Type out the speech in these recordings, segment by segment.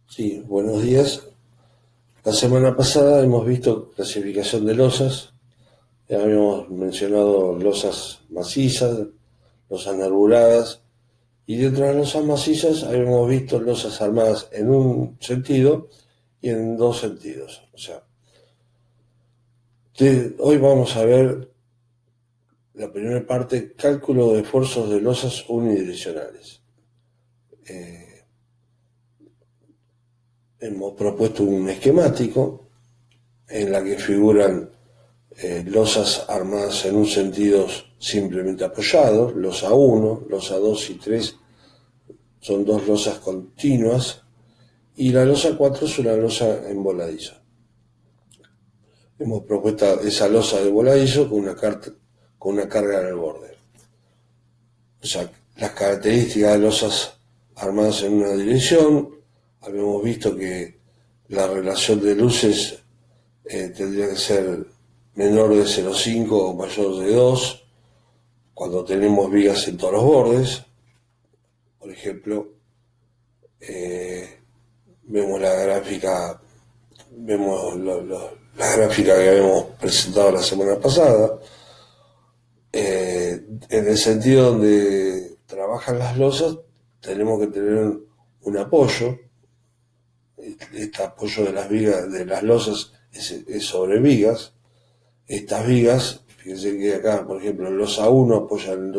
Sí, buenos días. La semana pasada hemos visto clasificación de losas. Ya habíamos mencionado losas macizas, losas nervuradas, y dentro de las losas macizas habíamos visto losas armadas en un sentido y en dos sentidos. O sea, hoy vamos a ver la primera parte, cálculo de esfuerzos de losas unidireccionales. Hemos propuesto un esquemático en la que figuran losas armadas en un sentido simplemente apoyados, losa 1, losa 2 y 3 son dos losas continuas y la losa 4 es una losa en voladizo. Hemos propuesto esa losa de voladizo con una carga en el borde. O sea, las características de losas armadas en una dirección, habíamos visto que la relación de luces tendría que ser menor de 0,5 o mayor de 2 cuando tenemos vigas en todos los bordes. Por ejemplo, vemos la gráfica, vemos la gráfica que habíamos presentado la semana pasada, en el sentido donde trabajan las losas, tenemos que tener un apoyo. Este apoyo de las vigas, de las losas, es sobre vigas. Estas vigas, fíjense que acá, por ejemplo, en losa 1 apoyan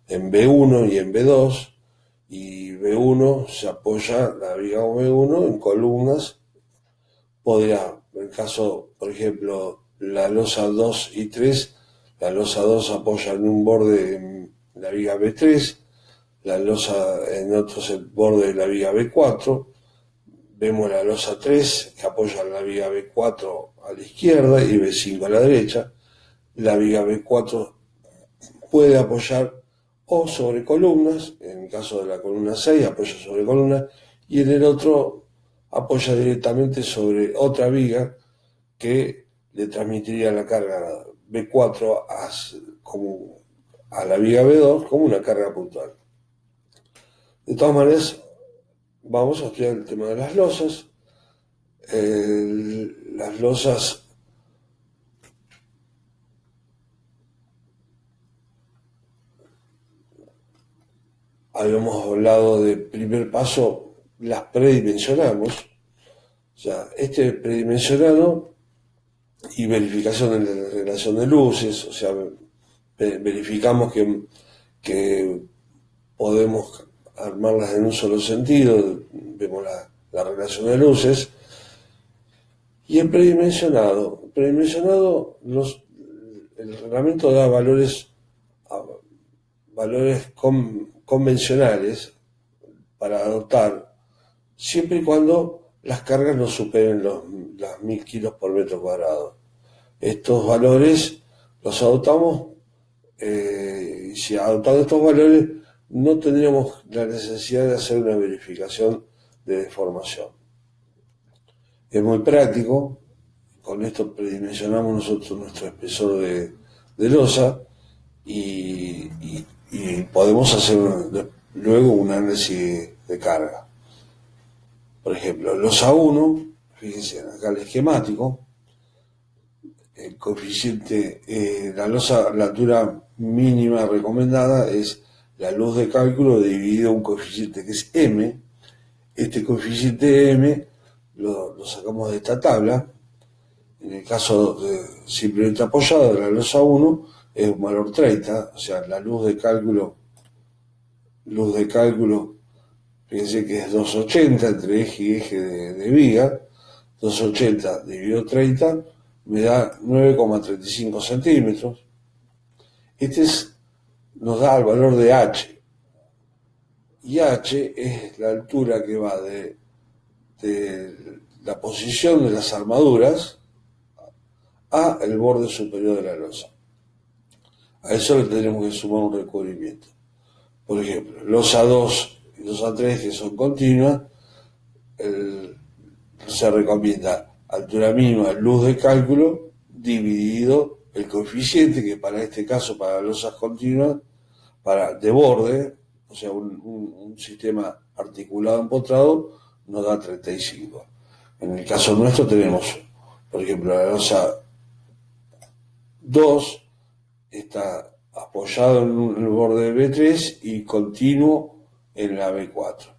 en B1 y en B2, y B1 se apoya la viga B1 en columnas. Podría, en el caso, por ejemplo, la losa 2 y 3, la losa 2 apoya en un borde en la viga B3, la losa en otro borde de la viga B4. Vemos la losa 3 que apoya la viga B4 a la izquierda y B5 a la derecha. La viga B4 puede apoyar o sobre columnas, en el caso de la columna 6 apoya sobre columnas, y en el otro apoya directamente sobre otra viga que le transmitiría la carga B4 a la viga B2 como una carga puntual. De todas maneras, vamos a estudiar el tema de las losas. Las losas habíamos hablado de primer paso, las predimensionamos. O sea, este predimensionado y verificación de la relación de luces, o sea, verificamos que podemos armarlas en un solo sentido, vemos la relación de luces. Y el predimensionado el reglamento da valores convencionales para adoptar, siempre y cuando las cargas no superen las 1000 kilos por metro cuadrado. Estos valores los adoptamos, y si adoptando estos valores no tendríamos la necesidad de hacer una verificación de deformación. Es muy práctico, con esto predimensionamos nosotros nuestro espesor de losa y podemos hacer luego un análisis de carga. Por ejemplo, losa 1, fíjense acá el esquemático, el coeficiente, la altura mínima recomendada es la luz de cálculo dividido un coeficiente que es M. Este coeficiente M lo sacamos de esta tabla. En el caso de simplemente apoyado de la losa 1 es un valor 30, o sea, la luz de cálculo, fíjense que es 280 entre eje y eje de viga. 280 dividido 30 me da 9,35 centímetros. Nos da el valor de H. Y H es la altura que va de la posición de las armaduras a el borde superior de la losa. A eso le tendremos que sumar un recubrimiento. Por ejemplo, losa 2 y losa 3, que son continuas, se recomienda altura mínima, luz de cálculo, dividido el coeficiente, que para este caso, para losas continuas, de borde, o sea, un sistema articulado empotrado, nos da 35. En el caso nuestro tenemos, por ejemplo, la losa 2 está apoyado en el borde de B3 y continuo en la B4.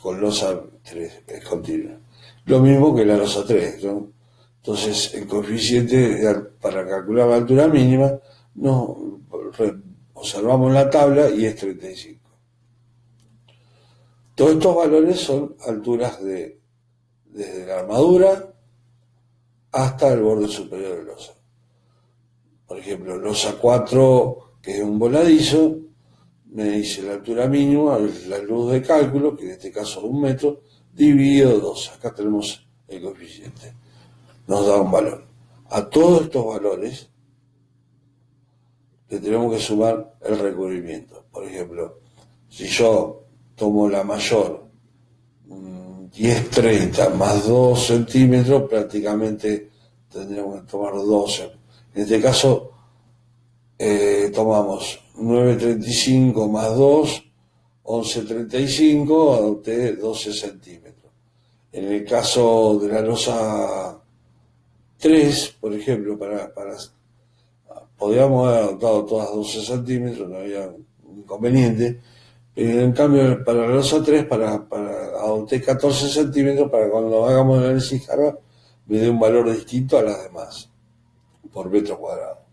Con losa 3 es continua. Lo mismo que la losa 3, ¿no? Entonces, el coeficiente para calcular la altura mínima, observamos la tabla y es 35. Todos estos valores son alturas desde la armadura hasta el borde superior de losa. Por ejemplo, losa 4, que es un voladizo, me dice la altura mínima, la luz de cálculo, que en este caso es 1 metro, dividido 2. Acá tenemos el coeficiente. Nos da un valor. A todos estos valores le tenemos que sumar el recubrimiento. Por ejemplo, si yo tomo la mayor 10-30 más 2 centímetros, prácticamente tendríamos que tomar 12. En este caso, tomamos 9,35 más 2, 11,35, adopté 12 centímetros. En el caso de la losa 3, por ejemplo, podríamos haber adoptado todas 12 centímetros, no había inconveniente, pero en cambio para la losa 3 adopté 14 centímetros para cuando hagamos el análisis carga me dé un valor distinto a las demás por metro cuadrado.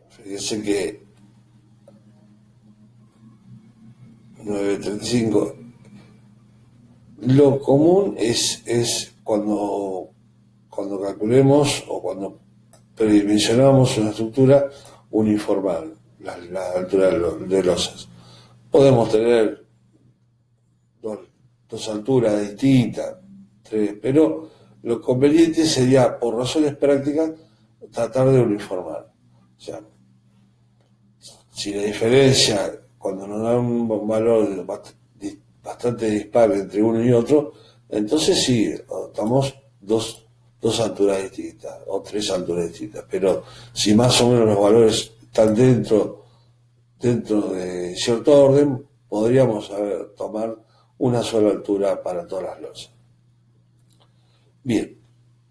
Fíjense que 9,35. Lo común es cuando calculemos o cuando predimensionamos una estructura uniformar la altura de losas. Podemos tener dos alturas distintas, 3, pero lo conveniente sería, por razones prácticas, tratar de uniformar. O sea, si la diferencia, cuando nos da un valor bastante dispar entre uno y otro, entonces sí, adoptamos dos alturas distintas o 3 alturas distintas. Pero si más o menos los valores están dentro de cierto orden, podríamos tomar una sola altura para todas las losas. Bien,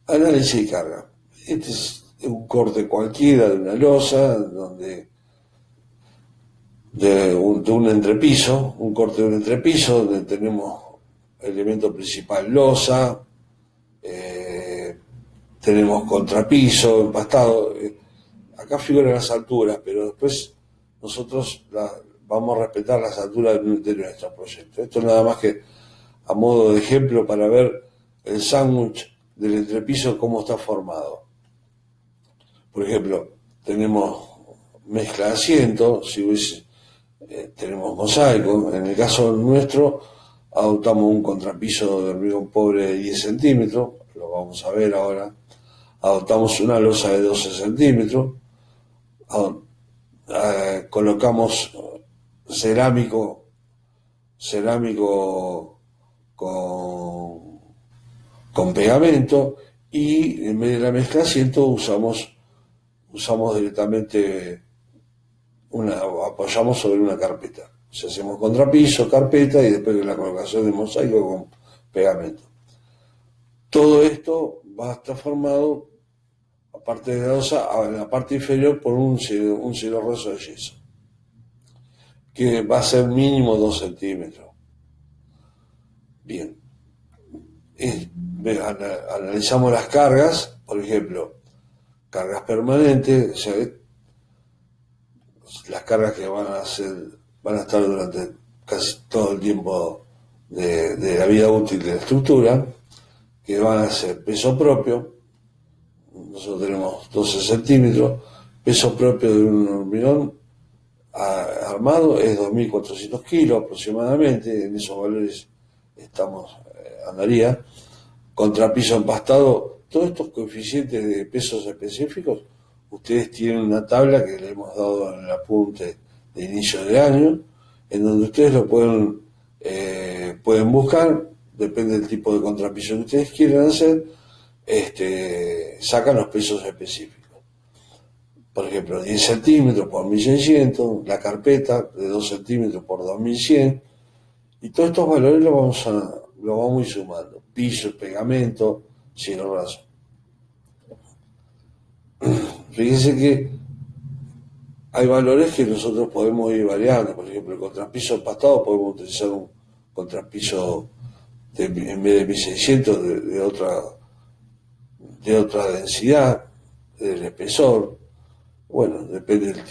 análisis de carga. Este es un corte cualquiera de una losa, de un entrepiso, un corte de un entrepiso, donde tenemos elemento principal losa, tenemos contrapiso, empastado. Acá figuran las alturas, pero después nosotros vamos a respetar las alturas de nuestro proyecto. Esto nada más que a modo de ejemplo para ver el sándwich del entrepiso cómo está formado. Por ejemplo, tenemos mezcla de asientos, tenemos mosaico. En el caso nuestro adoptamos un contrapiso de hormigón pobre de 10 centímetros, lo vamos a ver ahora. Adoptamos una losa de 12 centímetros, colocamos cerámico con pegamento, y en vez de la mezcla de asiento usamos directamente apoyamos sobre una carpeta. O sea, hacemos contrapiso, carpeta y después la colocación de mosaico con pegamento. Todo esto va a estar formado, aparte de la losa, en la parte inferior por un cielorraso de yeso, que va a ser mínimo 2 centímetros. Bien. Analizamos las cargas, por ejemplo, cargas permanentes, o sea, las cargas que van a estar durante casi todo el tiempo de la vida útil de la estructura, que van a ser peso propio. Nosotros tenemos 12 centímetros, peso propio de un hormigón armado es 2.400 kilos aproximadamente, en esos valores andaría. Contrapiso empastado, todos estos coeficientes de pesos específicos, ustedes tienen una tabla que le hemos dado en el apunte de inicio de año, en donde ustedes lo pueden buscar, depende del tipo de contrapiso que ustedes quieran hacer, sacan los pesos específicos. Por ejemplo, 10 centímetros por 1.600, la carpeta de 2 centímetros por 2.100, Y todos estos valores los vamos a ir sumando. Piso, pegamento, cielo raso. Fíjense que hay valores que nosotros podemos ir variando. Por ejemplo, el contrapiso empastado podemos utilizar un contrapiso en vez de 1600 de otra densidad, del espesor. Bueno, depende del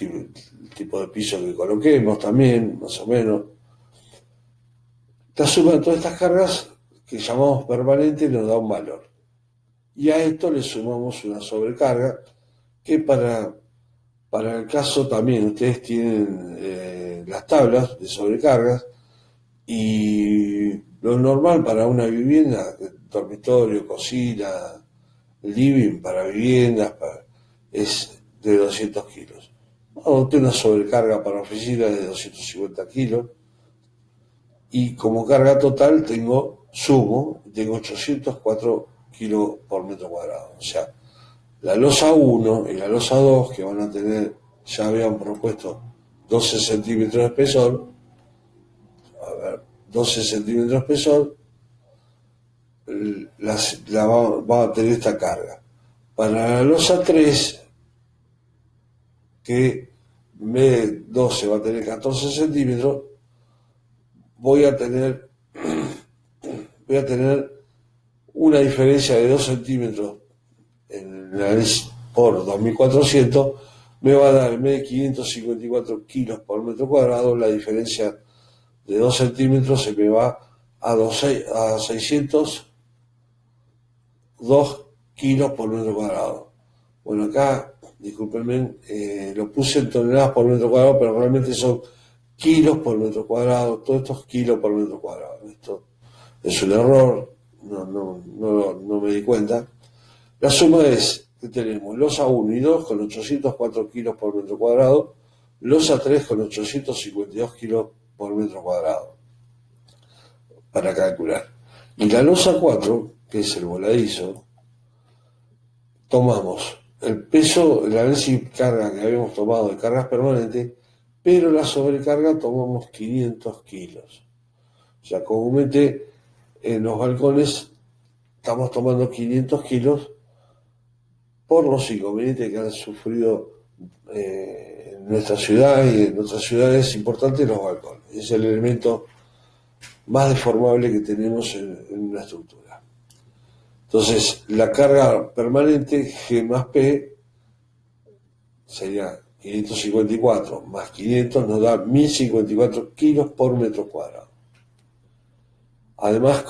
tipo de piso que coloquemos también, más o menos. La suma de todas estas cargas que llamamos permanente nos da un valor. Y a esto le sumamos una sobrecarga que para el caso también ustedes tienen las tablas de sobrecargas y lo normal para una vivienda, dormitorio, cocina, living para viviendas, es de 200 kilos. Adopté una sobrecarga para oficina de 250 kilos y como carga total tengo 804 kilos por metro cuadrado. O sea, la losa 1 y la losa 2, que van a tener, ya habían propuesto 12 centímetros de espesor, 12 centímetros de espesor, va a tener esta carga. Para la losa 3, que en vez de 12 va a tener 14 centímetros, voy a tener una diferencia de 2 centímetros por 2400, me va a dar en vez de 554 kilos por metro cuadrado, la diferencia de 2 centímetros se me va a 602 kilos por metro cuadrado. Bueno, acá, discúlpenme, lo puse en toneladas por metro cuadrado, pero realmente son kilos por metro cuadrado, todos estos kilos por metro cuadrado. Esto es un error, no me di cuenta. La suma es que tenemos losa 1 y 2 con 804 kilos por metro cuadrado, losa 3 con 852 kilos por metro cuadrado, para calcular. Y la losa 4, que es el voladizo, tomamos el peso, el análisis de carga que habíamos tomado de cargas permanentes, pero la sobrecarga tomamos 500 kilos. O sea, comúnmente en los balcones estamos tomando 500 kilos por los inconvenientes que han sufrido en nuestra ciudad y en otras ciudades importantes los balcones. Es el elemento más deformable que tenemos en una estructura. Entonces, la carga permanente G más P sería 554 más 500 nos da 1054 kilos por metro cuadrado. Además,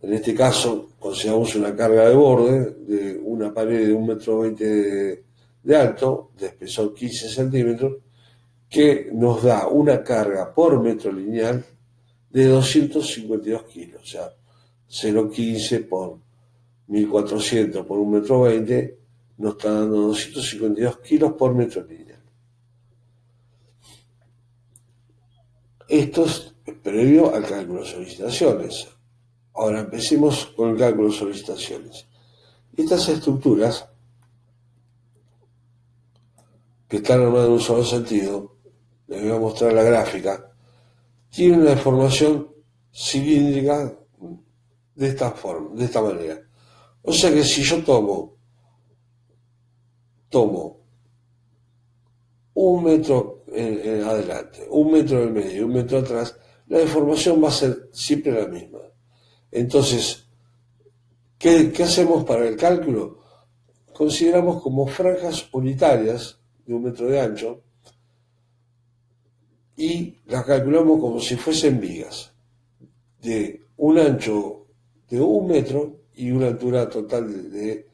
en este caso, consideramos una carga de borde de una pared de 1,20 m de alto, de espesor 15 centímetros, que nos da una carga por metro lineal de 252 kilos. O sea, 0,15 por 1400 por 1,20 m nos está dando 252 kilos por metro lineal. Esto es previo al cálculo de solicitaciones. Ahora empecemos con el cálculo de solicitaciones. Estas estructuras, que están armadas en un solo sentido, les voy a mostrar la gráfica, tienen una deformación cilíndrica de esta forma, de esta manera. O sea que si yo tomo 1 metro en adelante, 1 metro en medio y 1 metro atrás, la deformación va a ser siempre la misma. Entonces, ¿qué hacemos para el cálculo? Consideramos como franjas unitarias de 1 metro de ancho y las calculamos como si fuesen vigas de un ancho de 1 metro y una altura total del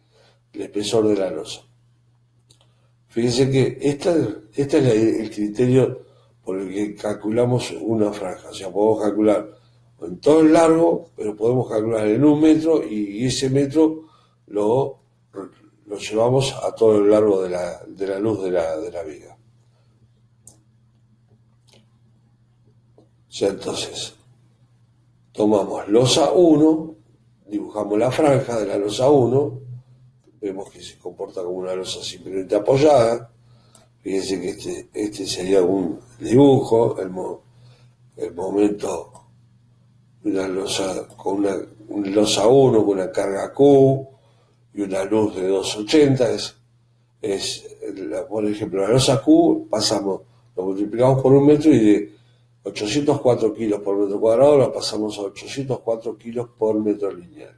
espesor de la losa. Fíjense que este es el criterio por el que calculamos una franja. O sea, podemos calcular en todo el largo, pero podemos calcular en 1 metro y ese metro lo llevamos a todo el largo de la luz de la viga. O sea, entonces, tomamos losa 1, dibujamos la franja de la losa 1, vemos que se comporta como una losa simplemente apoyada. Fíjense que este sería un dibujo, el momento una losa con una losa 1 con una carga Q y una luz de 280 por ejemplo, la losa Q lo multiplicamos por un metro y de 804 kilos por metro cuadrado la pasamos a 804 kilos por metro lineal.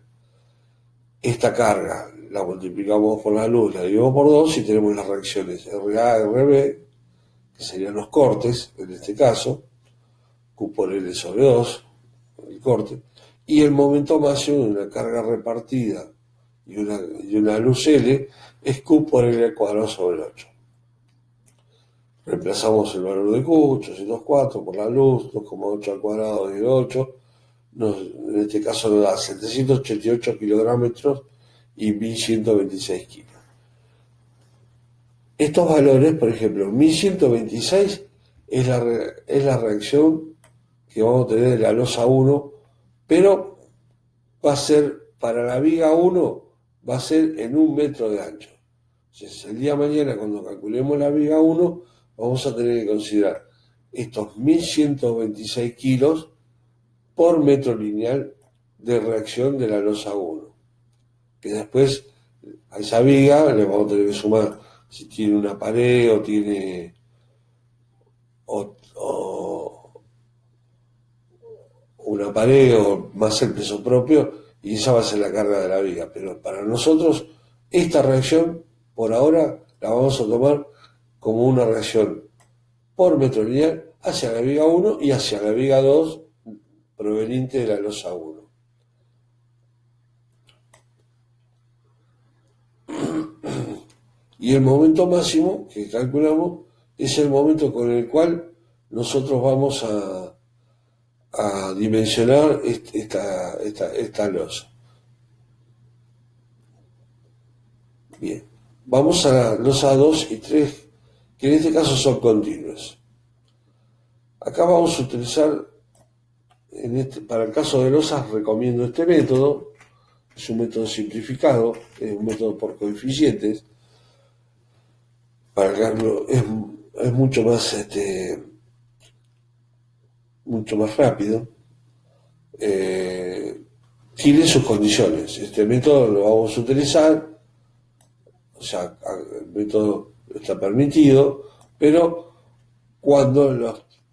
Esta carga la multiplicamos por la luz, la dividimos por 2 y tenemos las reacciones RA, RB, que serían los cortes, en este caso, Q por L sobre 2, el corte, y el momento máximo de una carga repartida y una luz L es Q por L al cuadrado sobre 8. Reemplazamos el valor de Q, 804 por la luz, 2,8 al cuadrado de 8, en este caso nos da 788 kilogramos y 1126 kilos. Estos valores, por ejemplo, 1126 es la reacción que vamos a tener de la losa 1, pero va a ser, para la viga 1, va a ser en 1 metro de ancho. Entonces, el día de mañana, cuando calculemos la viga 1, vamos a tener que considerar estos 1126 kilos por metro lineal de reacción de la losa 1. Que después a esa viga le vamos a tener que sumar si tiene una pared o tiene una pared o más el peso propio, y esa va a ser la carga de la viga. Pero para nosotros esta reacción por ahora la vamos a tomar como una reacción por metro lineal hacia la viga 1 y hacia la viga 2 proveniente de la losa 1. Y el momento máximo que calculamos es el momento con el cual nosotros vamos a dimensionar esta losa. Bien, vamos a la losa 2 y 3, que en este caso son continuas. Acá vamos a utilizar, para el caso de losas recomiendo este método, es un método simplificado, es un método por coeficientes. Para el cálculo es mucho más rápido. Tiene sus condiciones. Este método lo vamos a utilizar, o sea, el método está permitido, pero cuando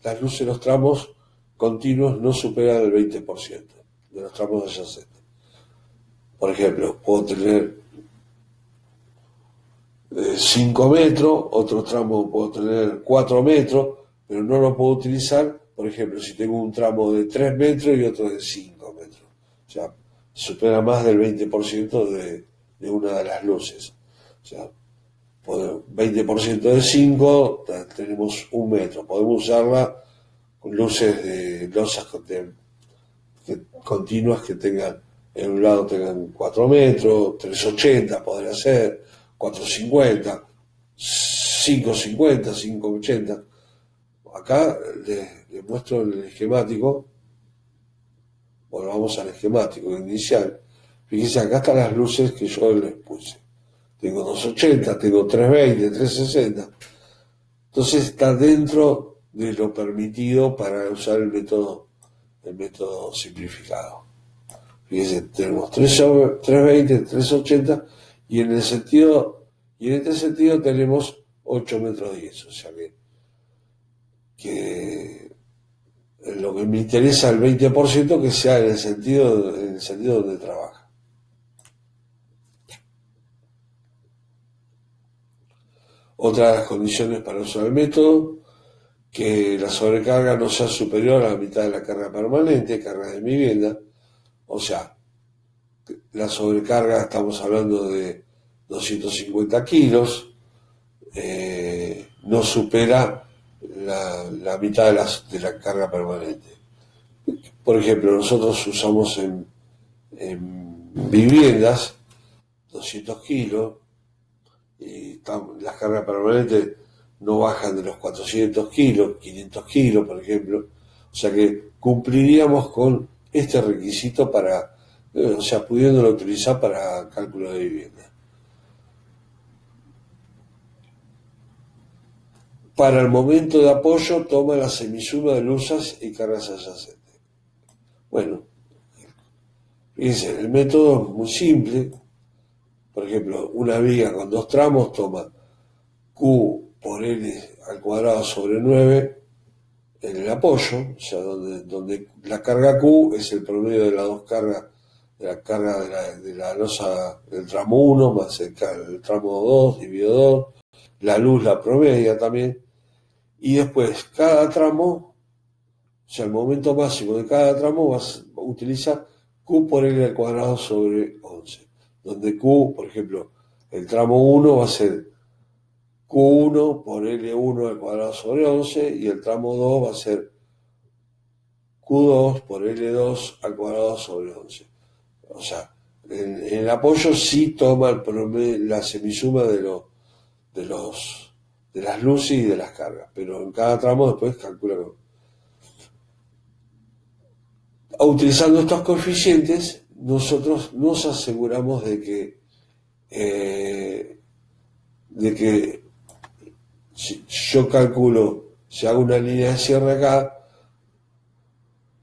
las luces de los tramos continuos no superan el 20% de los tramos adyacentes. Por ejemplo, puedo tener 5 metros, otro tramo puedo tener 4 metros, pero no lo puedo utilizar, por ejemplo, si tengo un tramo de 3 metros y otro de 5 metros. O sea, supera más del 20% de una de las luces. O sea, 20% de 5, tenemos 1 metro. Podemos usarla con luces de losas continuas que tengan, en un lado tengan 4 metros, 380 podría ser, 450, 550, 580. Acá les muestro el esquemático. Volvamos al esquemático inicial. Fíjense, acá están las luces que yo les puse. Tengo 280, tengo 320, 360. Entonces está dentro de lo permitido para usar el método simplificado. Fíjense, tenemos 320, 380 y en este sentido tenemos 8 metros 10. O sea que lo que me interesa el 20% que sea en el sentido donde trabaja. Otra de las condiciones para usar el método, que la sobrecarga no sea superior a la mitad de la carga permanente, carga de vivienda. O sea, la sobrecarga estamos hablando de 250 kilos, no supera la mitad de la carga permanente. Por ejemplo, nosotros usamos en viviendas 200 kilos y las cargas permanentes no bajan de los 400 kilos, 500 kilos, por ejemplo. O sea que cumpliríamos con este requisito o sea, pudiéndolo utilizar para cálculo de vivienda. para el momento de apoyo toma la semisuma de luzas y cargas adyacentes. Bueno, fíjense, el método es muy simple. Por ejemplo, una viga con dos tramos toma Q por L al cuadrado sobre 9 en el apoyo, o sea, donde la carga Q es el promedio de las dos cargas, de la carga de la losa del tramo 1 más el tramo 2 dividido 2, la luz la promedia también, y después cada tramo, o sea, el momento máximo de cada tramo utiliza Q por L al cuadrado sobre 11, donde Q, por ejemplo, el tramo 1 va a ser Q1 por L1 al cuadrado sobre 11 y el tramo 2 va a ser Q2 por L2 al cuadrado sobre 11. O sea, en el apoyo sí toma el promedio, la semisuma de las luces y de las cargas, pero en cada tramo después calcula. Utilizando estos coeficientes, nosotros nos aseguramos de que si yo calculo, si hago una línea de cierre acá,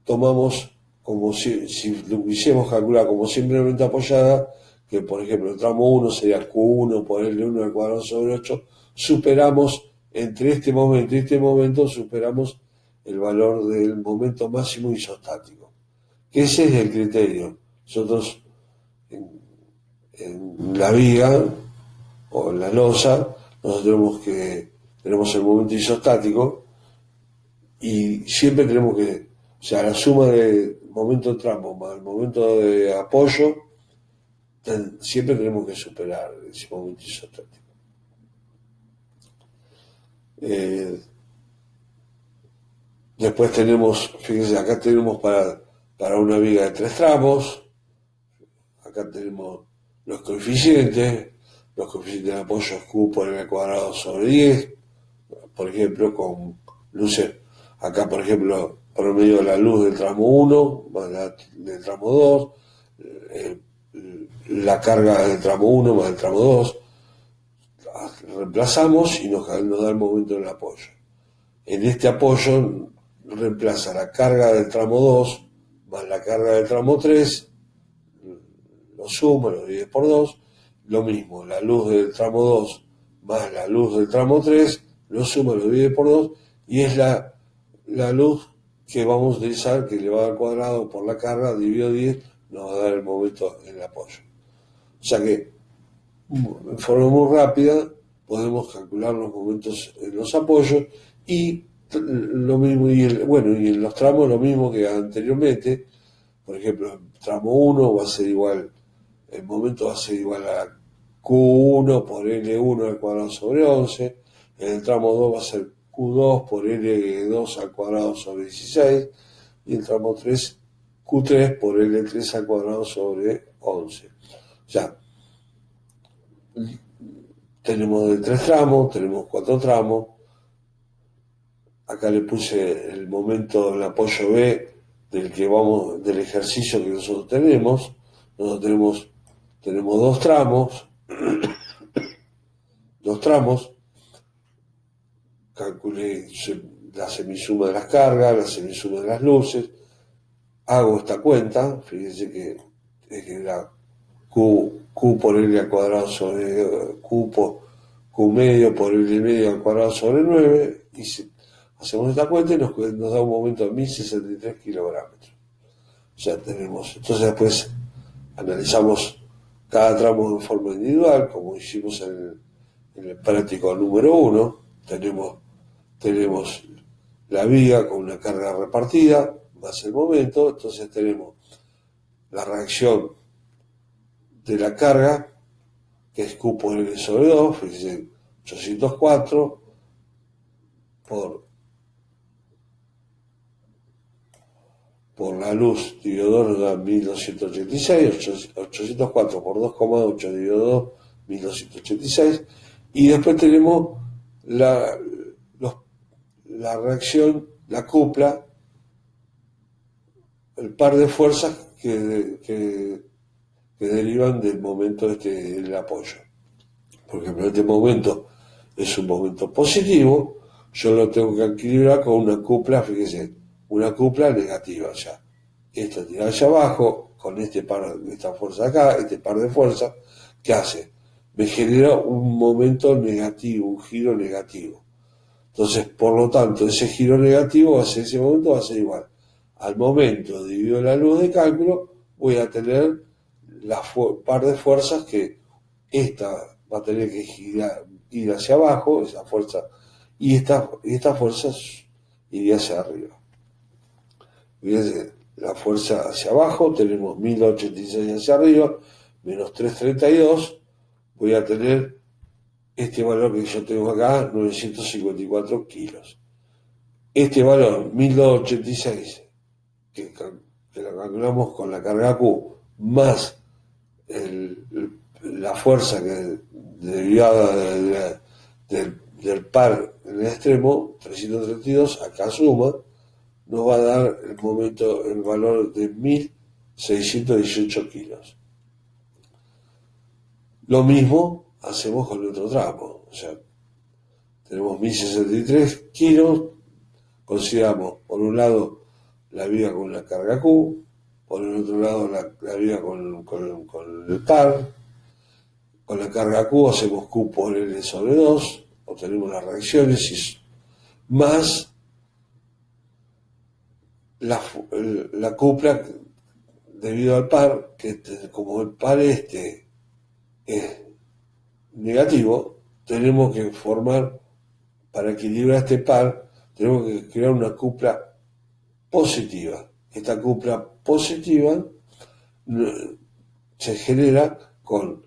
tomamos como si lo quisiéramos calcular como simplemente apoyada, que por ejemplo el tramo 1 sería Q1 por L1 al cuadrado sobre 8, superamos entre este momento y este momento, superamos el valor del momento máximo isostático. Que ese es el criterio. Nosotros en la viga o en la losa, nosotros tenemos el momento isostático y siempre tenemos que, o sea, la suma de momento de tramo más el momento de apoyo, siempre tenemos que superar ese momento isostático. Después tenemos, fíjense, acá tenemos para una viga de 3 tramos, acá tenemos los coeficientes de apoyo es Q por L al cuadrado sobre 10, por ejemplo, con luces, acá por ejemplo, promedio de la luz del tramo 1 más la del tramo 2, la carga del tramo 1 más el tramo 2, reemplazamos y nos da el momento del apoyo. En este apoyo reemplaza la carga del tramo 2 más la carga del tramo 3, lo suma, lo divide por 2, lo mismo, la luz del tramo 2 más la luz del tramo 3, lo suma, lo divide por 2, y es la luz que vamos a utilizar, que elevado al cuadrado por la carga, dividido 10, nos va a dar el momento en el apoyo. O sea que, en forma muy rápida, podemos calcular los momentos en los apoyos y lo mismo, y en los tramos lo mismo que anteriormente. Por ejemplo, el tramo 1 va a ser igual, el momento va a ser igual a Q1 por L1 al cuadrado sobre 11, en el tramo 2 va a ser Q2 por L2 al cuadrado sobre 16, y el tramo 3, Q3 por L3 al cuadrado sobre 11. O sea, tenemos de 3 tramos, tenemos 4 tramos. Acá le puse el momento del apoyo B del ejercicio que nosotros tenemos. Nosotros tenemos dos tramos, calculé la semisuma de las cargas, la semisuma de las luces, hago esta cuenta, fíjense que era Q por L al cuadrado sobre Q medio por L medio al cuadrado sobre 9, y hacemos esta cuenta y nos da un momento de 1063 kilogramos. O sea, entonces después analizamos cada tramo en forma individual, como hicimos en el práctico número 1. Tenemos la viga con una carga repartida, más el momento, entonces tenemos la reacción de la carga, que es Q por L sobre 2, fíjense, 804 por la luz dividido 2 nos da 1286, 804 por 2,8 dividido 2, 1286, y después tenemos la reacción, la cupla, el par de fuerzas que derivan del momento del apoyo. Por ejemplo, este momento es un momento positivo, yo lo tengo que equilibrar con una cupla, fíjese, una cupla negativa, o sea, esto tira hacia abajo, con esta fuerza acá, este par de fuerzas, ¿qué hace? Me genera un momento negativo, un giro negativo. Entonces, por lo tanto, ese giro negativo ese momento va a ser igual. Al momento, debido a la luz de cálculo, voy a tener par de fuerzas que esta va a tener que ir hacia abajo, esa fuerza, y esta fuerza iría hacia arriba. Fíjense, la fuerza hacia abajo, tenemos 1086 hacia arriba, menos 332, voy a tener este valor que yo tengo acá, 954 kilos. Este valor, 1286, que lo calculamos con la carga Q, más la fuerza que derivada del par en el extremo, 332, acá suma, nos va a dar el valor de 1618 kilos. Lo mismo hacemos con el otro tramo, o sea, tenemos 1063 kilos, consideramos por un lado la viga con la carga Q, por el otro lado la viga con el par, con la carga Q hacemos Q por L sobre 2, obtenemos las reacciones más la cupla debido al par, que como el par este es negativo, tenemos que formar, para equilibrar este par, tenemos que crear una cupla positiva. Esta cupla positiva se genera con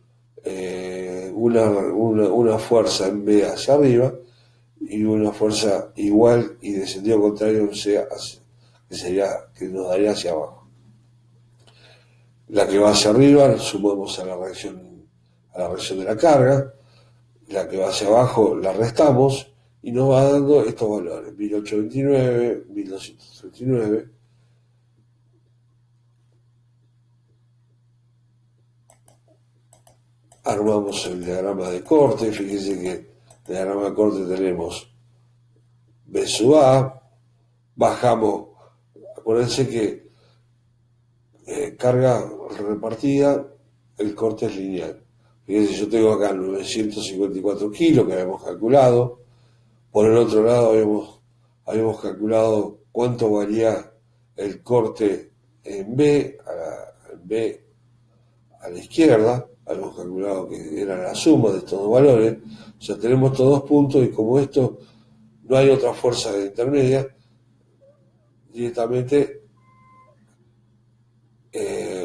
una fuerza en B hacia arriba y una fuerza igual y de sentido contrario en C que nos daría hacia abajo. La que va hacia arriba sumamos a la reacción de la carga, la que va hacia abajo la restamos y nos va dando estos valores, 1829, 1239. Armamos el diagrama de corte, fíjense que el diagrama de corte tenemos B sub A, bajamos, acuérdense que carga repartida, el corte es lineal. Fíjense, yo tengo acá 954 kilos que habíamos calculado, por el otro lado habíamos calculado cuánto valía el corte en B a la izquierda, habíamos calculado que era la suma de estos dos valores, o sea, tenemos estos dos puntos y como esto no hay otra fuerza intermedia, directamente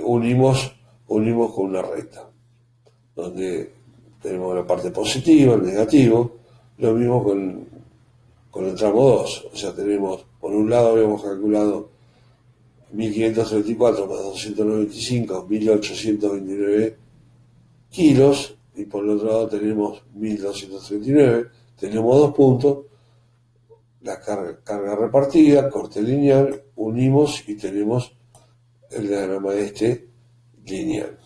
unimos con una recta, donde tenemos la parte positiva, el negativo, lo mismo con el tramo 2, o sea, tenemos, por un lado habíamos calculado 1534 más 295, 1829 kilos, y por el otro lado tenemos 1239, tenemos dos puntos, la carga repartida, corte lineal, unimos y tenemos el diagrama lineal.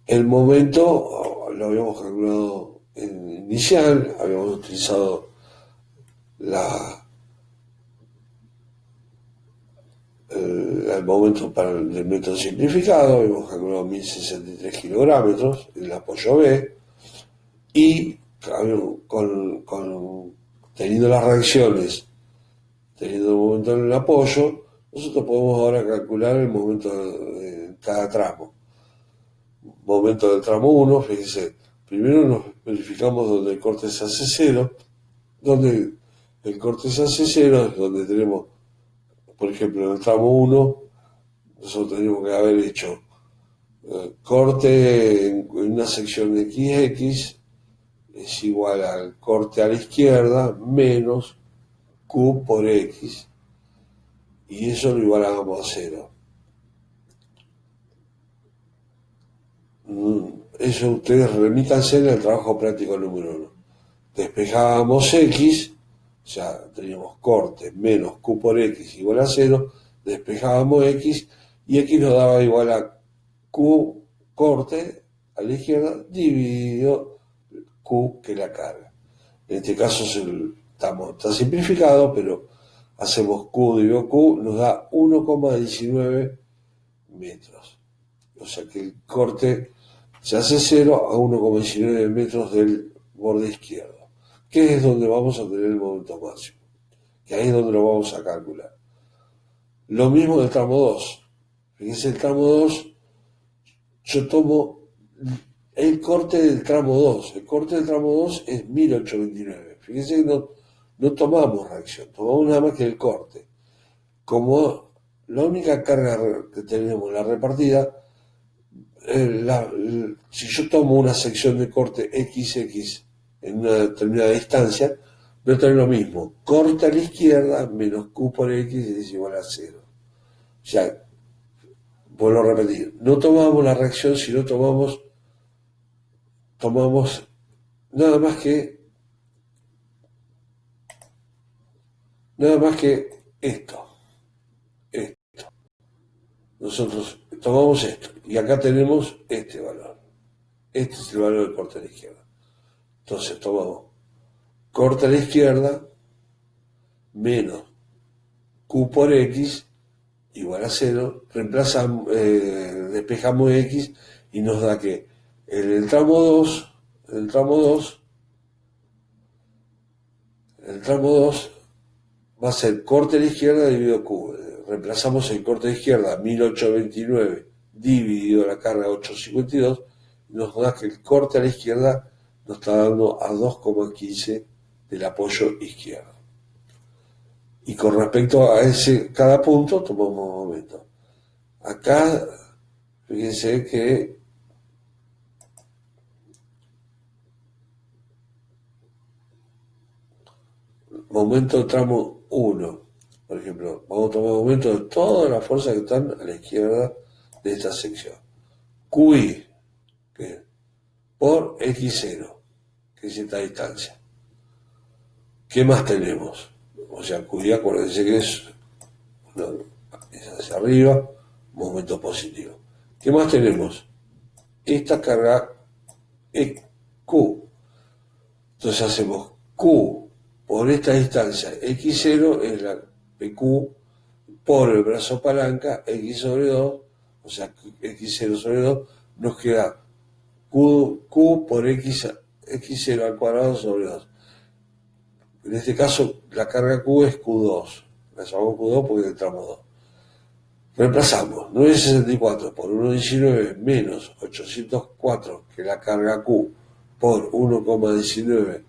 El momento lo habíamos calculado en inicial, habíamos utilizado el momento para el método simplificado, habíamos calculado 1063 kilogramos, el apoyo B, y teniendo las reacciones, teniendo el momento en el apoyo, nosotros podemos ahora calcular el momento de cada tramo. Momento del tramo 1, fíjense, primero nos verificamos donde el corte se hace cero, donde el corte se hace cero es donde tenemos, por ejemplo, en el tramo 1, nosotros tenemos que haber hecho corte en una sección de XX es igual al corte a la izquierda menos Q por X, y eso lo igualábamos a cero. Eso ustedes remítanse en el trabajo práctico número 1. Despejábamos X, o sea, teníamos corte menos Q por X igual a 0, despejábamos X y X nos daba igual a Q corte a la izquierda dividido Q que la carga. En este caso está simplificado, pero hacemos Q dividido Q, nos da 1,19 metros. O sea que el corte se hace 0 a 1,19 metros del borde izquierdo, que es donde vamos a tener el momento máximo, que ahí es donde lo vamos a calcular. Lo mismo del tramo 2. Fíjense, el tramo 2, yo tomo el corte del tramo 2. El corte del tramo 2 es 1829. Fíjense que no tomamos reacción, tomamos nada más que el corte. Como la única carga que tenemos, la repartida, si yo tomo una sección de corte XX en una determinada distancia, voy a tener lo mismo. Corte a la izquierda menos Q por X es igual a 0. O sea, vuelvo a repetir, no tomamos la reacción, sino tomamos nada más que esto. Nosotros tomamos esto y acá tenemos este valor. Este es el valor del corte a la izquierda. Entonces tomamos corte a la izquierda menos Q por X igual a 0, reemplazamos, despejamos X y nos da que en el tramo 2 va a ser corte a la izquierda dividido Q. Reemplazamos el corte a la izquierda 1829 dividido la carga 852 y nos da que el corte a la izquierda nos está dando a 2,15 del apoyo izquierdo. Y con respecto a cada punto tomamos momento. Acá, fíjense que momento tramo 1, por ejemplo, vamos a tomar momento de todas las fuerzas que están a la izquierda de esta sección. QI, que por X0, que es esta distancia. ¿Qué más tenemos? O sea, QI, acuérdense que es hacia arriba, momento positivo. ¿Qué más tenemos? Esta carga es Q. Entonces hacemos Q por esta distancia. X0 es la PQ por el brazo palanca, X sobre 2, o sea, X0 sobre 2, nos queda Q por X0 al cuadrado sobre 2. En este caso, la carga Q es Q2. La llamamos Q2 porque es el tramo 2. Reemplazamos 964 por 1,19 menos 804, que la carga Q, por 1,19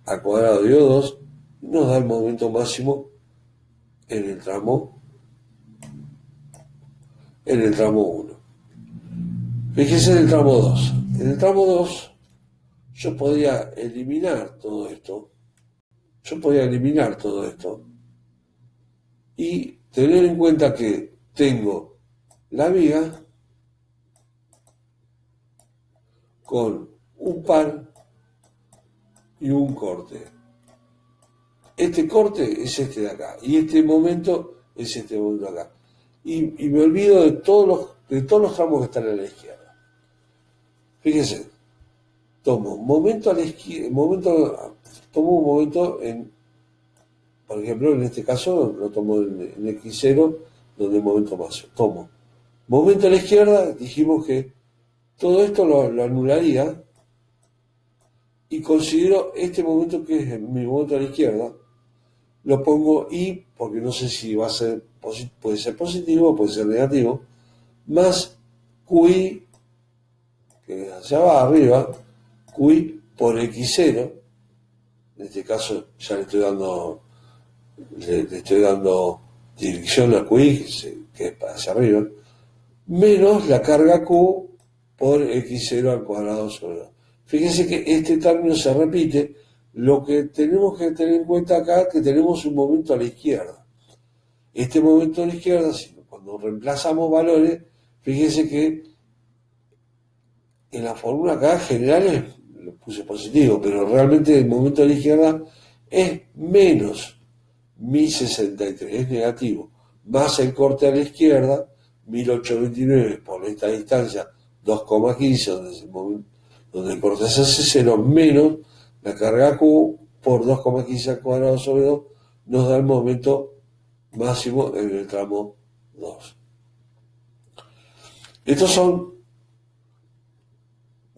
al cuadrado de O2, nos da el momento máximo en el tramo 1. Fíjense en el tramo 2. En el tramo 2 yo podía eliminar todo esto. Y tener en cuenta que tengo la viga con un par y un corte. Este corte es este de acá y este momento es este momento de acá. Y me olvido de todos los tramos que están a la izquierda. Fíjense, tomo un momento a la izquierda, tomo un momento en, por ejemplo, en este caso lo tomo en X0, donde el momento máximo. Tomo momento a la izquierda, dijimos que todo esto lo anularía y considero este momento que es mi momento a la izquierda, lo pongo I, porque no sé si va a ser, puede ser positivo, puede ser negativo, más QI, que es hacia abajo, arriba, QI por X0, en este caso ya le estoy dando dirección a QI, que es para hacia arriba, menos la carga Q por X0 al cuadrado sobre 2. Fíjense que este término se repite. Lo que tenemos que tener en cuenta acá es que tenemos un momento a la izquierda. Este momento a la izquierda, cuando reemplazamos valores, fíjense que en la fórmula acá general lo puse positivo, pero realmente el momento a la izquierda es menos 1063, es negativo, más el corte a la izquierda, 1829 por esta distancia, 2,15, donde el corte se hace 0, menos la carga Q por 2,15 al cuadrado sobre 2 nos da el momento máximo en el tramo 2. Estos son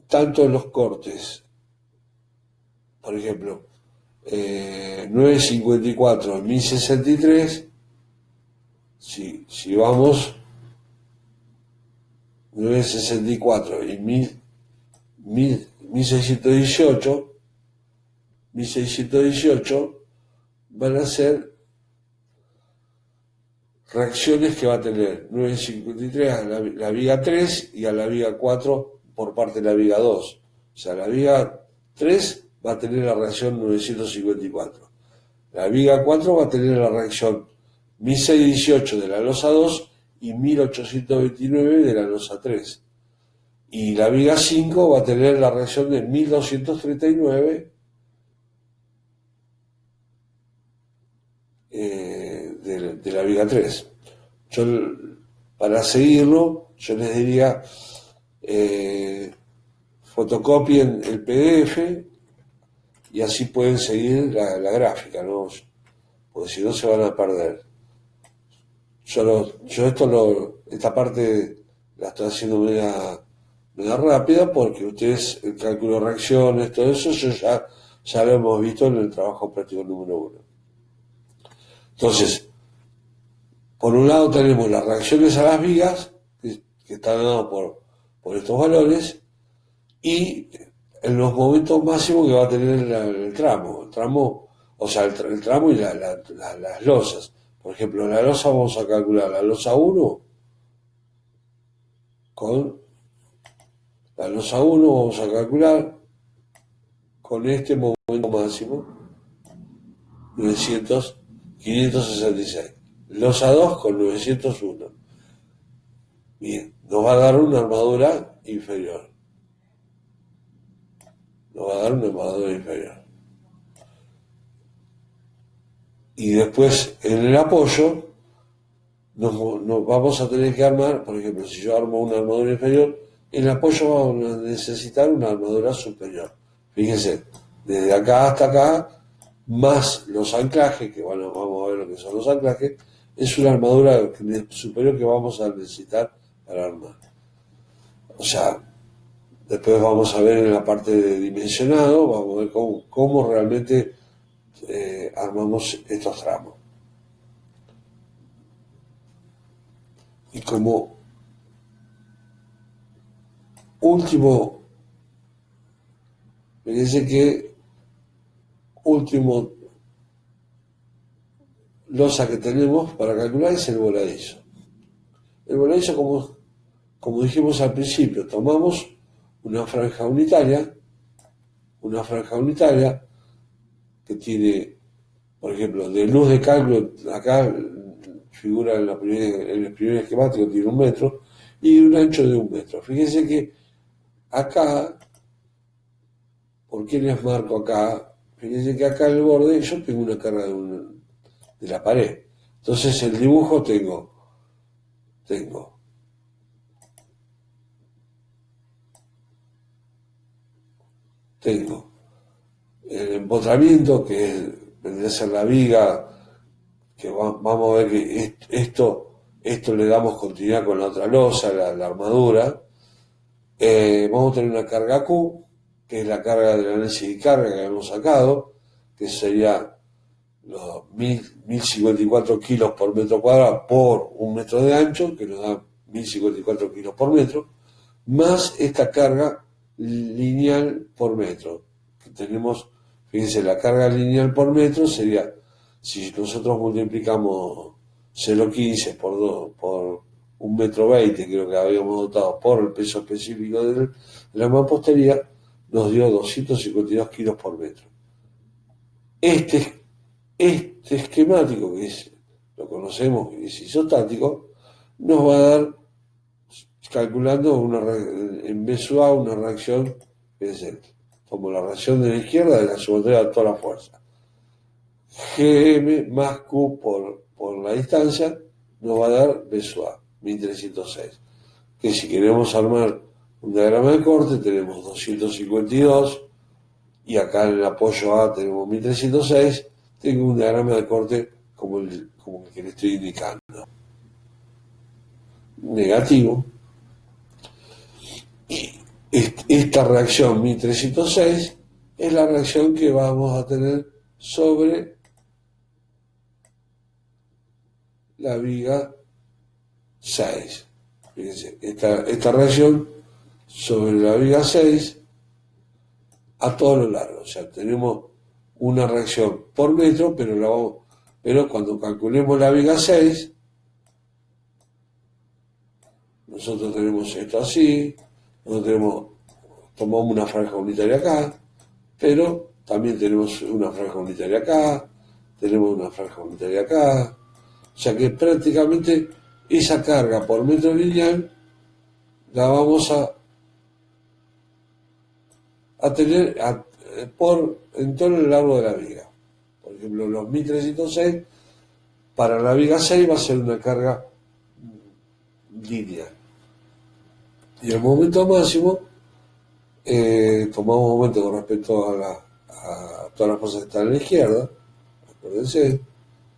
tanto los cortes, por ejemplo, 954 en 1063, si vamos 964 y 1618, 1618 van a ser reacciones que va a tener 953 a la viga 3 y a la viga 4 por parte de la viga 2. O sea, la viga 3 va a tener la reacción 954. La viga 4 va a tener la reacción 1618 de la losa 2 y 1829 de la losa 3. Y la viga 5 va a tener la reacción de 1239 de la viga 3. Yo, para seguirlo, yo les diría, fotocopien el PDF y así pueden seguir la gráfica, ¿no? Porque si no se van a perder. Esta parte la estoy haciendo media rápida porque ustedes, el cálculo de reacciones, todo eso, ya lo hemos visto en el trabajo práctico número 1. Entonces, por un lado tenemos las reacciones a las vigas, que están dadas por estos valores, y en los momentos máximos que va a tener el tramo, o sea, el tramo y las losas. Por ejemplo, la losa vamos a calcular la losa 1 con la losa 1 vamos a calcular con este momento máximo 566. Losa 2 con 901. Bien, nos va a dar una armadura inferior. Y después en el apoyo nos vamos a tener que armar, por ejemplo, si yo armo una armadura inferior, en el apoyo vamos a necesitar una armadura superior. Fíjense, desde acá hasta acá, más los anclajes, que bueno, vamos a ver lo que son los anclajes, es una armadura superior que vamos a necesitar para armar. O sea, después vamos a ver en la parte de dimensionado, vamos a ver cómo realmente armamos estos tramos. Y como último, fíjense que último losa que tenemos para calcular es el voladizo. El voladizo, como dijimos al principio, tomamos una franja unitaria que tiene, por ejemplo, de luz de cálculo, acá figura en el primer esquemático, tiene 1 metro y un ancho de 1 metro. Fíjense que acá, ¿por qué les marco acá? Fíjense que acá en el borde yo tengo una carga de la pared. Entonces el dibujo tengo el empotramiento, que vendría a ser la viga, que vamos a ver que esto le damos continuidad con la otra losa, la armadura. Vamos a tener una carga Q, que es la carga del análisis de carga que hemos sacado, que sería los 1054 kilos por metro cuadrado por 1 metro de ancho, que nos da 1054 kilos por metro, más esta carga lineal por metro, que tenemos. Fíjense, la carga lineal por metro sería, si nosotros multiplicamos 0,15 por 1,20 metro, creo que habíamos dotado, por el peso específico de la mampostería, nos dio 252 kilos por metro. Este esquemático, lo conocemos, que es isostático, nos va a dar, calculando en BSUA, una reacción, fíjense, como la reacción de la izquierda de la sumatoria de toda la fuerza. GM más Q por la distancia nos va a dar BSUA, 1306. Que si queremos armar un diagrama de corte, tenemos 252 y acá en el apoyo A tenemos 1306, tengo un diagrama de corte como como el que le estoy indicando. Negativo. Y esta reacción 1306 es la reacción que vamos a tener sobre la viga 6. Fíjense, esta reacción sobre la viga 6 a todo lo largo. O sea, tenemos una reacción por metro, pero cuando calculemos la viga 6, nosotros tenemos esto así, nosotros tomamos una franja unitaria acá, pero también tenemos una franja unitaria acá, tenemos una franja unitaria acá. O sea que prácticamente esa carga por metro lineal la vamos a tener en todo el largo de la viga. Por ejemplo, los 1306 para la viga 6 va a ser una carga lineal. Y el momento máximo, tomamos momento con respecto a todas las cosas que están a la izquierda. Acuérdense,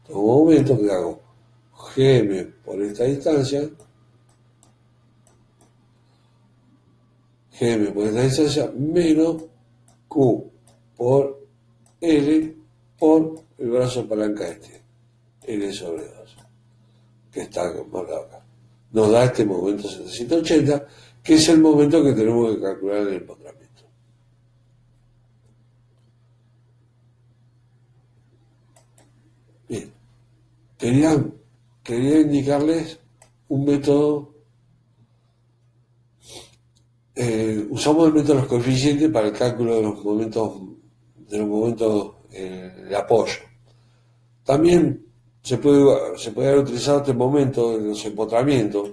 tomo momento que hago Gm por esta distancia, menos Q por L por el brazo palanca L sobre 2, que está marcado acá. Nos da este momento 780, que es el momento que tenemos que calcular en el empotramiento. Bien, quería indicarles un método. Usamos el método de los coeficientes para el cálculo de los momentos de apoyo. También se puede haber utilizado este momento en los empotramientos,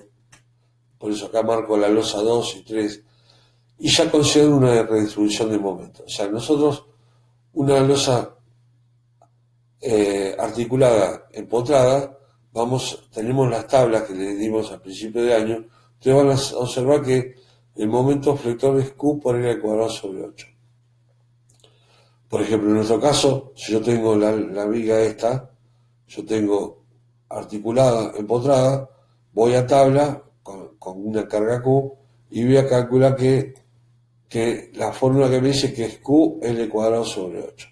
por eso acá marco la losa 2 y 3, y ya considero una redistribución de momentos. O sea, nosotros, una losa articulada, empotrada, tenemos las tablas que les dimos al principio de año, ustedes van a observar que el momento flector es Q por L al cuadrado sobre 8. Por ejemplo, en nuestro caso, si yo tengo la viga esta, yo tengo articulada, empotrada, voy a tabla con una carga Q y voy a calcular que la fórmula que me dice que es Q L cuadrado sobre 8.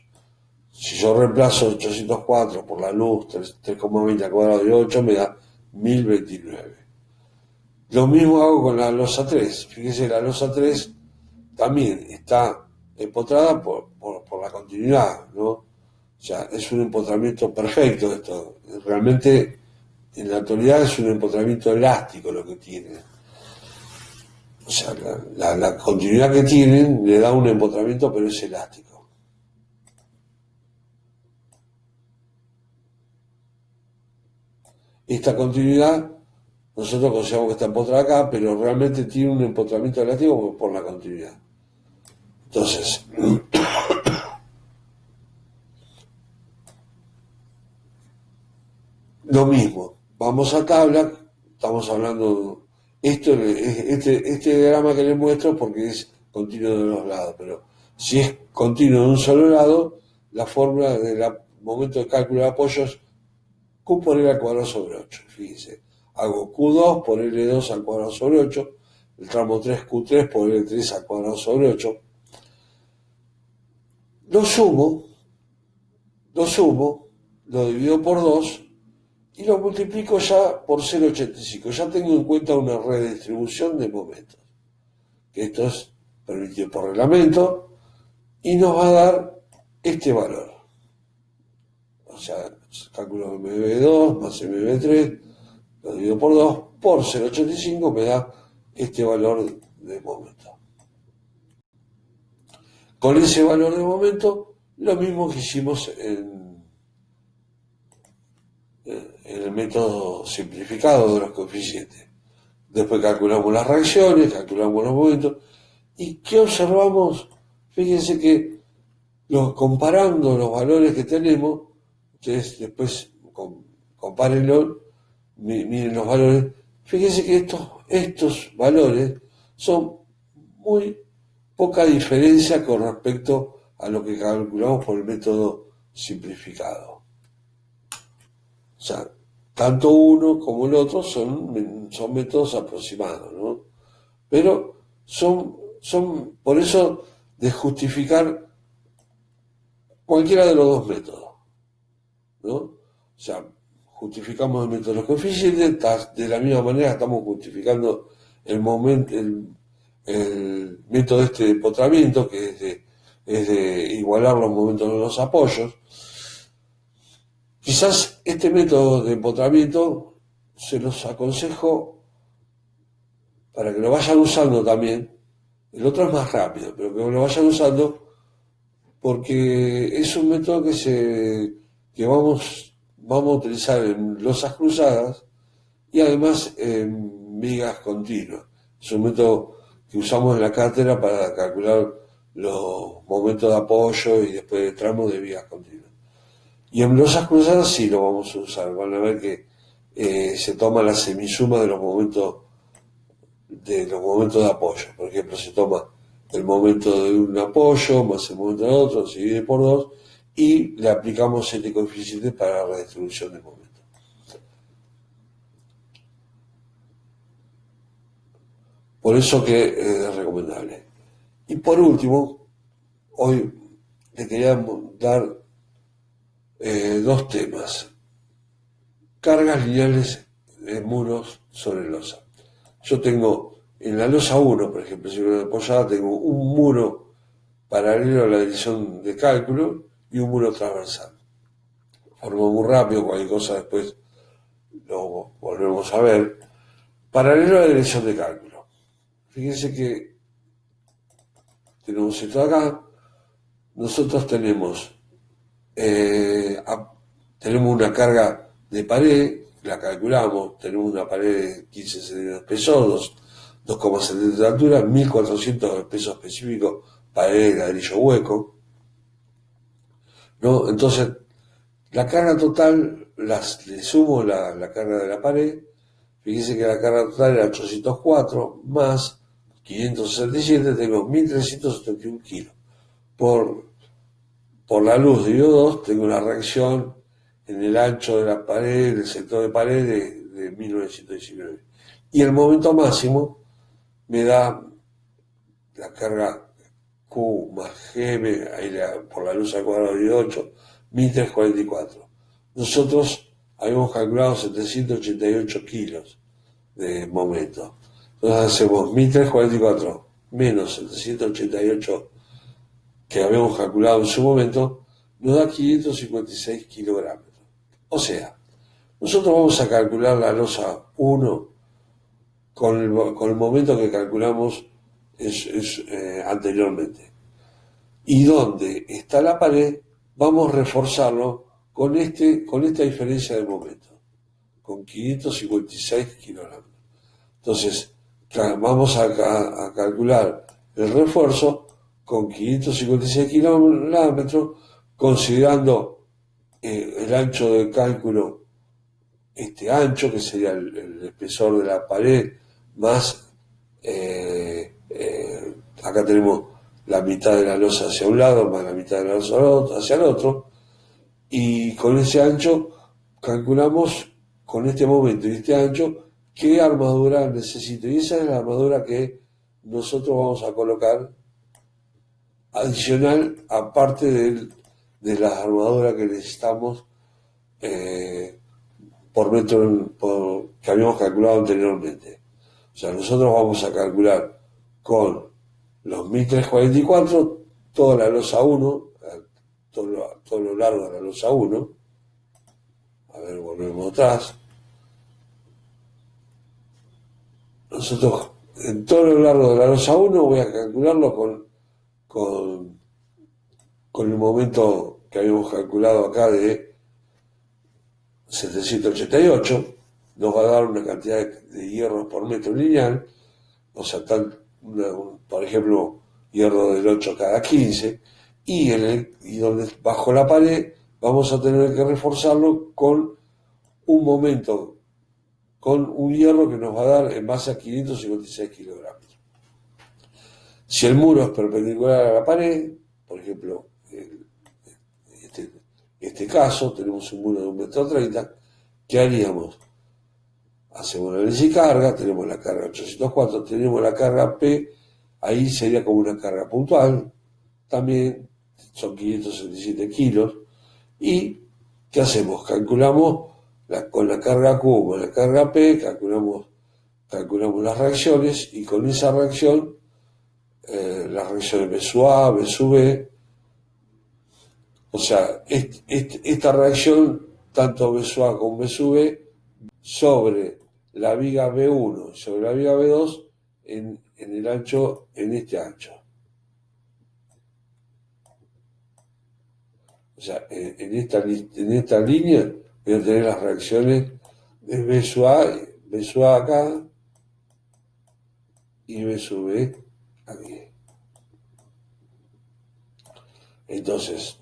Si yo reemplazo 804 por la luz, 3,20 al cuadrado de 8, me da 1029. Lo mismo hago con la losa 3. Fíjense, la losa 3 también está empotrada por la continuidad, ¿no? O sea, es un empotramiento perfecto esto. Realmente, en la actualidad es un empotramiento elástico lo que tiene. O sea, la continuidad que tienen le da un empotramiento, pero es elástico. Esta continuidad, nosotros consideramos que está empotrada acá, pero realmente tiene un empotramiento elástico por la continuidad. Entonces, lo mismo, vamos a tabla, estamos hablando, este diagrama que les muestro porque es continuo de los lados, pero si es continuo de un solo lado, la fórmula del momento de cálculo de apoyos, Q por L al cuadrado sobre 8, fíjense, hago Q2 por L2 al cuadrado sobre 8, el tramo 3 Q3 por L3 al cuadrado sobre 8, lo sumo, lo divido por 2 y lo multiplico ya por 0,85. Ya tengo en cuenta una redistribución de momentos, que esto es permitido por reglamento, y nos va a dar este valor. O sea, cálculo MB2 más MB3, lo divido por 2, por 0,85 me da este valor de momento. Con ese valor de momento, lo mismo que hicimos en el método simplificado de los coeficientes. Después calculamos las reacciones, calculamos los momentos. ¿Y qué observamos? Fíjense que comparando los valores que tenemos, ustedes después compárenlo, miren los valores, fíjense que estos valores son muy poca diferencia con respecto a lo que calculamos por el método simplificado. O sea, tanto uno como el otro son métodos aproximados, ¿no? Pero son por eso de justificar cualquiera de los dos métodos, ¿no? O sea, justificamos el método de los coeficientes, de la misma manera estamos justificando el método este de empotramiento, que es de igualar los momentos de los apoyos. Quizás este método de empotramiento se los aconsejo para que lo vayan usando también. El otro es más rápido, pero que lo vayan usando porque es un método que vamos a utilizar en losas cruzadas y además en vigas continuas. Es un método que usamos en la cátedra para calcular los momentos de apoyo y después de tramos de vigas continuas. Y en losas cruzadas sí lo vamos a usar. Van a ver que se toma la semisuma de los momentos de apoyo. Por ejemplo, se toma el momento de un apoyo más el momento del otro, se divide por 2 y le aplicamos este coeficiente para la distribución del momento. Por eso que es recomendable. Y por último, hoy le quería dar dos temas. Cargas lineales de muros sobre losa. Yo tengo en la losa 1, por ejemplo, si me apoyada, tengo un muro paralelo a la dirección de cálculo y un muro transversal. Formo muy rápido, cualquier cosa después lo volvemos a ver. Paralelo a la dirección de cálculo. Fíjense que tenemos esto acá. Nosotros tenemos una carga de pared, la calculamos, tenemos una pared de 15 centímetros de espesor, 2,70 de altura, 1.400 pesos específicos, pared de ladrillo hueco, ¿no? Entonces, la carga total, le sumo la carga de la pared, fíjense que la carga total era 804 más 567, tengo 1.371 kilos. Por la luz dividido 2, tengo una reacción en el ancho de la pared, del sector de pared de 1919. Y el momento máximo me da la carga Q más Gm, por la luz al cuadrado de 8, 1344. Nosotros habíamos calculado 788 kilos de momento. Entonces hacemos 1344 menos 788 que habíamos calculado en su momento, nos da 556 kilogramos. O sea, nosotros vamos a calcular la losa 1 con el momento que calculamos anteriormente. Y donde está la pared, vamos a reforzarlo con esta diferencia de momento, con 556 kilogramos. Entonces, vamos a calcular el refuerzo con 556 kilómetros, considerando el ancho de cálculo, este ancho, que sería el espesor de la pared, más, acá tenemos la mitad de la losa hacia un lado, más la mitad de la losa hacia el otro, y con ese ancho calculamos, con este momento y este ancho, qué armadura necesito. Y esa es la armadura que nosotros vamos a colocar adicional, aparte de las armaduras que necesitamos por metro que habíamos calculado anteriormente. O sea, nosotros vamos a calcular con los 1344 toda la losa 1, todo lo largo de la losa 1. A ver, volvemos atrás. Nosotros en todo lo largo de la losa 1 voy a calcularlo con el momento que habíamos calculado acá de 788, nos va a dar una cantidad de hierros por metro lineal, o sea, por ejemplo, hierro del 8 cada 15, y donde bajo la pared vamos a tener que reforzarlo con un momento, con un hierro que nos va a dar en base a 556 kilogramos. Si el muro es perpendicular a la pared, por ejemplo, este, este caso, tenemos un muro de 1,30 m, ¿qué haríamos? Hacemos la análisis carga, tenemos la carga 804, tenemos la carga P, ahí sería como una carga puntual, también son 567 kilos, y ¿qué hacemos? Calculamos con la carga Q, con la carga P, calculamos las reacciones, y con esa reacción, las reacciones B sub A, B sub B, o sea, esta reacción, tanto B sub A como B sub B, sobre la viga B1 y sobre la viga B2 en el ancho, en este ancho. O sea, en esta línea voy a tener las reacciones de B sub A acá y B sub B aquí. Entonces,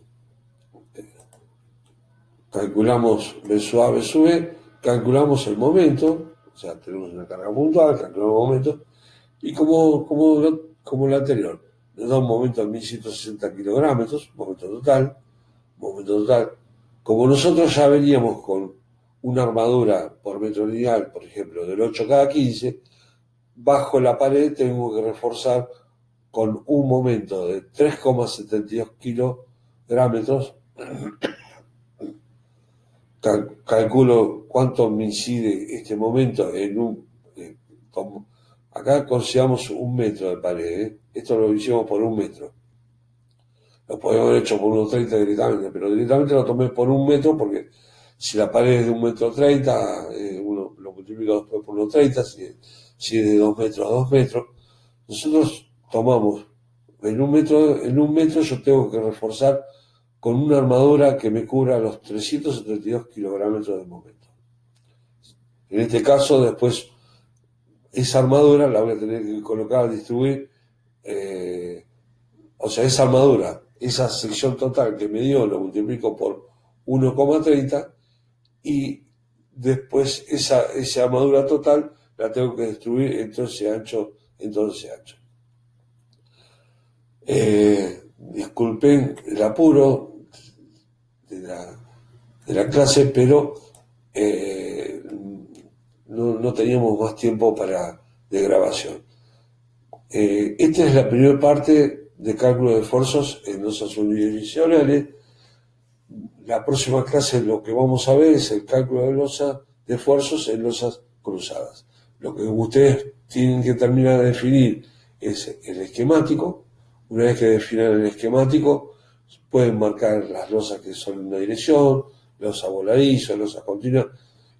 calculamos B sub A, B sub B, calculamos el momento, o sea, tenemos una carga puntual, calculamos el momento, y como lo anterior, nos da un momento de 1160 kilogramos, momento total. Como nosotros ya veníamos con una armadura por metro lineal, por ejemplo, del 8 cada 15, bajo la pared tengo que reforzar con un momento de 3,72 kilogramos. Calculo cuánto me incide este momento en un... acá consideramos 1 metro de pared, esto lo hicimos por 1 metro. Lo podemos haber hecho por 1,30 directamente, pero directamente lo tomé por 1 metro porque si la pared es de 1,30 m, uno lo multiplica después por 1,30, si es de 2 metros a 2 metros. Nosotros tomamos en 1 metro yo tengo que reforzar con una armadura que me cubra los 372 kilogramos de momento. En este caso, después, esa armadura la voy a tener que colocar, distribuir, o sea, esa armadura, esa sección total que me dio, lo multiplico por 1,30 y después esa armadura total la tengo que distribuir en todo ese ancho. Disculpen el apuro de la clase, pero no teníamos más tiempo de grabación. Esta es la primera parte de cálculo de esfuerzos en losas unidireccionales. La próxima clase lo que vamos a ver es el cálculo de esfuerzos en losas cruzadas. Lo que ustedes tienen que terminar de definir es el esquemático. Una vez que definan el esquemático, pueden marcar las losas que son en una dirección, losas voladizas, losas continuas,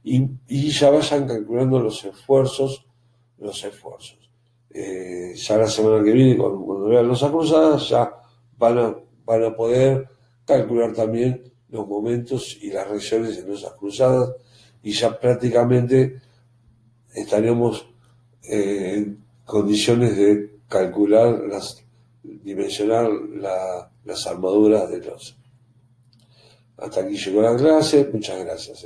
y ya vayan calculando los esfuerzos. Ya la semana que viene, cuando vean losas cruzadas, ya van a poder calcular también los momentos y las reacciones en losas cruzadas, y ya prácticamente estaremos en condiciones de calcular dimensionar las armaduras de losa. Hasta aquí llegó la clase, muchas gracias.